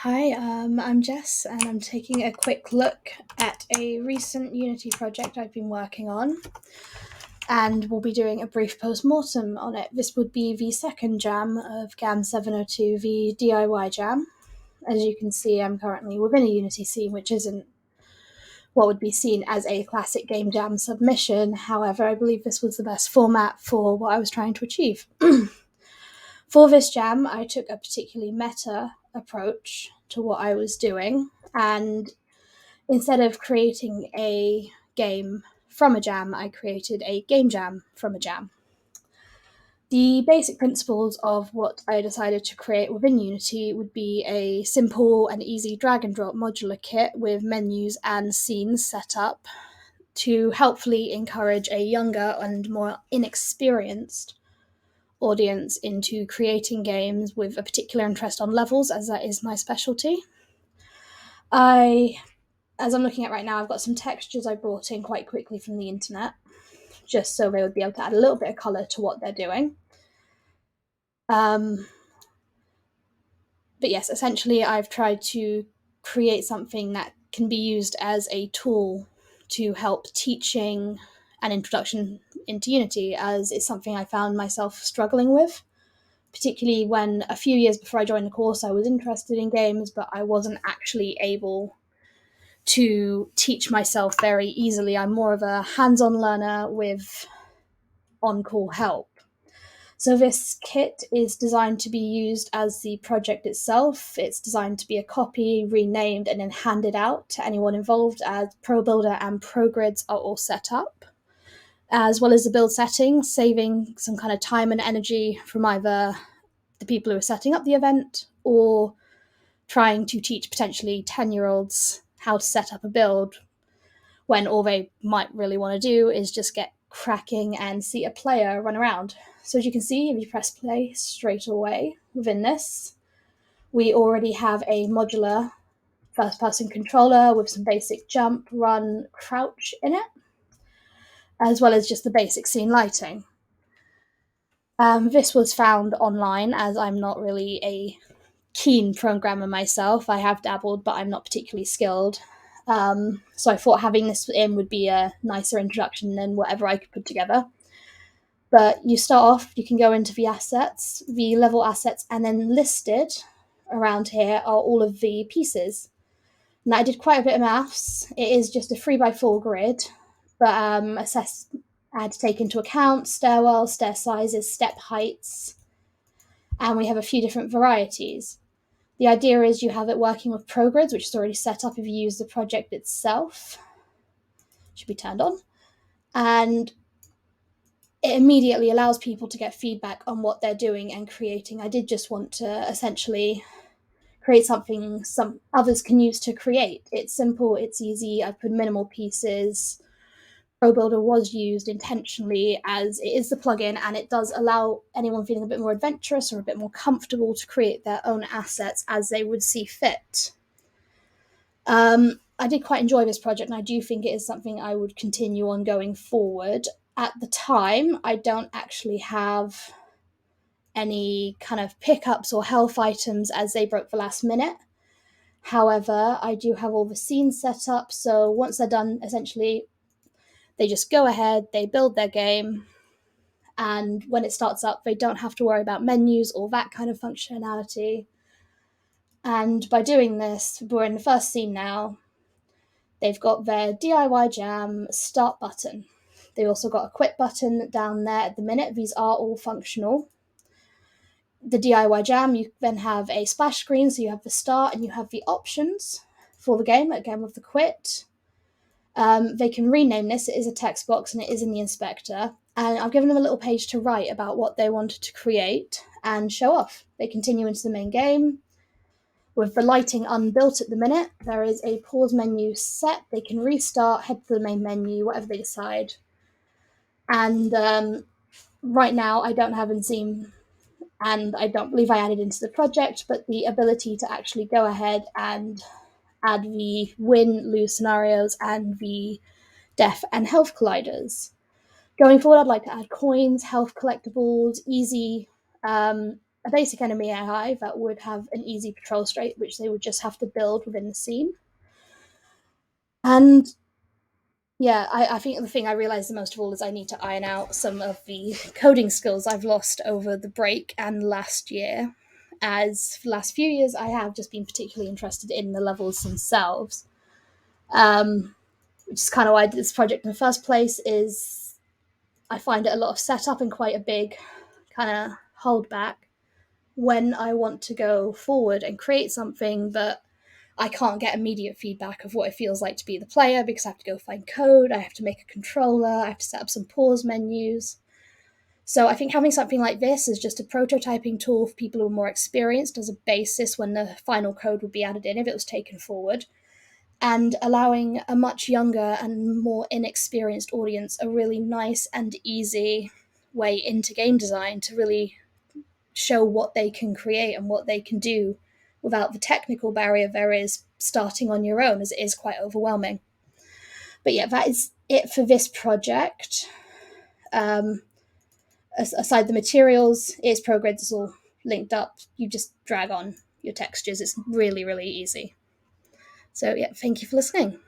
Hi, I'm Jess, and I'm taking a quick look at a recent Unity project I've been working on, and we'll be doing a brief post-mortem on it. This would be the second jam of GAM 702, the DIY jam. As you can see, I'm currently within a Unity scene, which isn't what would be seen as a classic game jam submission. However, I believe this was the best format for what I was trying to achieve. For this jam, I took a particularly meta approach to what I was doing, and instead of creating a game from a jam, I created a game jam from a jam. The basic principles of what I decided to create within Unity would be a simple and easy drag and drop modular kit with menus and scenes set up to helpfully encourage a younger and more inexperienced audience into creating games with a particular interest on levels, as that is my specialty. As I'm looking at right now, I've got some textures I brought in quite quickly from the internet, just so they would be able to add a little bit of colour to what they're doing. But yes, essentially I've tried to create something that can be used as a tool to help teaching an introduction into Unity, as it's something I found myself struggling with, particularly when a few years before I joined the course I was interested in games, but I wasn't actually able to teach myself very easily. I'm more of a hands-on learner with on-call help. So this kit is designed to be used as the project itself. It's designed to be a copy, renamed, and then handed out to anyone involved, as ProBuilder and ProGrids are all set up, as well as the build settings, saving some kind of time and energy from either the people who are setting up the event or trying to teach potentially 10-year-olds how to set up a build when all they might really want to do is just get cracking and see a player run around. So as you can see, if you press play straight away within this, we already have a modular first-person controller with some basic jump, run, crouch in it, as well as just the basic scene lighting. This was found online, as I'm not really a keen programmer myself. I have dabbled, but I'm not particularly skilled. So I thought having this in would be a nicer introduction than whatever I could put together. But you start off, you can go into the assets, the level assets, and then listed around here are all of the pieces. Now, I did quite a bit of maths. It is just a 3x4 grid, but I had to take into account stairwells, stair sizes, step heights, and we have a few different varieties. The idea is you have it working with ProGrids, which is already set up if you use the project itself. It should be turned on. And it immediately allows people to get feedback on what they're doing and creating. I did just want to essentially create something some others can use to create. It's simple, it's easy. I put minimal pieces. ProBuilder was used intentionally as it is the plugin, and it does allow anyone feeling a bit more adventurous or a bit more comfortable to create their own assets as they would see fit. I did quite enjoy this project, and I do think it is something I would continue on going forward. At the time, I don't actually have any kind of pickups or health items as they broke the last minute. However, I do have all the scenes set up, so once they're done, essentially, they just go ahead, they build their game, and when it starts up, they don't have to worry about menus or that kind of functionality. And by doing this, we're in the first scene now. They've got their DIY Jam start button. They've also got a quit button down there at the minute. These are all functional. The DIY Jam, you then have a splash screen, so you have the start and you have the options for the game, again with the quit. They can rename this, it is a text box and it is in the inspector. And I've given them a little page to write about what they wanted to create and show off. They continue into the main game. With the lighting unbuilt at the minute, there is a pause menu set. They can restart, head to the main menu, whatever they decide. And right now, I don't have Enzym, and I don't believe I added into the project, but the ability to actually go ahead and add the win, lose scenarios and the death and health colliders. Going forward, I'd like to add coins, health collectibles, easy a basic enemy AI that would have an easy patrol straight, which they would just have to build within the scene. And yeah, I think the thing I realized the most of all is I need to iron out some of the coding skills I've lost over the break and last year. As for the last few years, I have just been particularly interested in the levels themselves, which is kind of why I did this project in the first place. Is I find it a lot of setup and quite a big kind of holdback when I want to go forward and create something that I can't get immediate feedback of what it feels like to be the player because I have to go find code, I have to make a controller, I have to set up some pause menus. So I think having something like this as just a prototyping tool for people who are more experienced as a basis when the final code would be added in if it was taken forward, and allowing a much younger and more inexperienced audience a really nice and easy way into game design to really show what they can create and what they can do without the technical barrier there is starting on your own, as it is quite overwhelming. But yeah, that is it for this project. Um, Aside the materials, its progress is all linked up. You just drag on your textures. It's really, really easy. So yeah, thank you for listening.